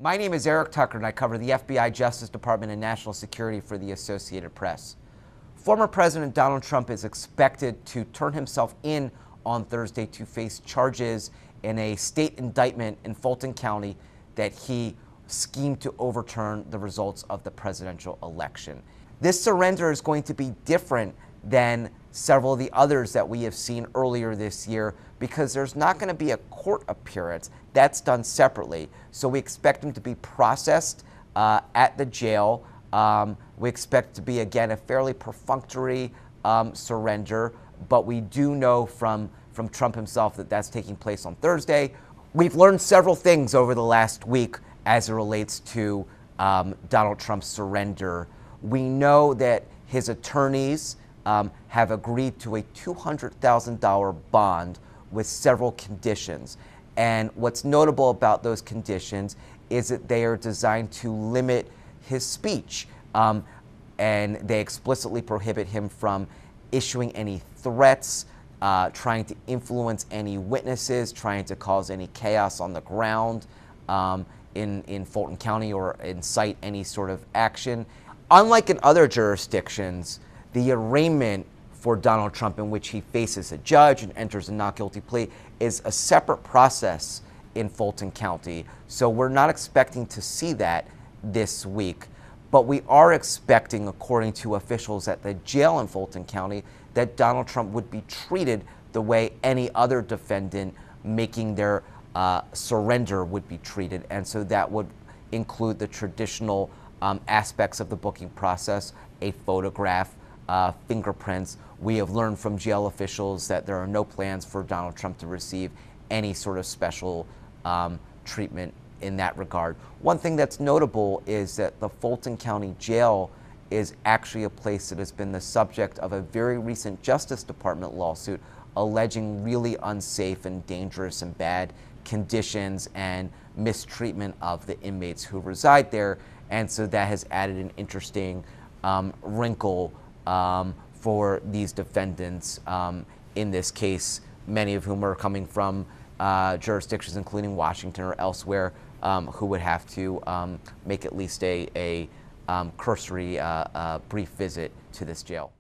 My name is Eric Tucker, and I cover the FBI, Justice Department, and national security for the Associated Press. Former President Donald Trump is expected to turn himself in on Thursday to face charges in a state indictment in Fulton County that he schemed to overturn the results of the presidential election. This surrender is going to be different than several of the others that we have seen earlier this year because there's not going to be a court appearance. That's done separately. So we expect him to be processed at the jail. We expect it to be, again, a fairly perfunctory surrender, but we do know from Trump himself that that's taking place on Thursday. We've learned several things over the last week as it relates to Donald Trump's surrender. We know that his attorneys have agreed to a $200,000 bond with several conditions. And what's notable about those conditions is that they are designed to limit his speech. And they explicitly prohibit him from issuing any threats, trying to influence any witnesses, trying to cause any chaos on the ground in Fulton County or incite any sort of action. Unlike in other jurisdictions, the arraignment for Donald Trump, in which he faces a judge and enters a not guilty plea, is a separate process in Fulton County. So we're not expecting to see that this week. But we are expecting, according to officials at the jail in Fulton County, that Donald Trump would be treated the way any other defendant making their surrender would be treated. And so that would include the traditional aspects of the booking process, a photograph, fingerprints. We have learned from jail officials that there are no plans for Donald Trump to receive any sort of special treatment in that regard. One thing that's notable is that the Fulton County Jail is actually a place that has been the subject of a very recent Justice Department lawsuit alleging really unsafe and dangerous and bad conditions and mistreatment of the inmates who reside there. And so that has added an interesting wrinkle for these defendants in this case, many of whom are coming from jurisdictions including Washington or elsewhere, who would have to make at least a cursory brief visit to this jail.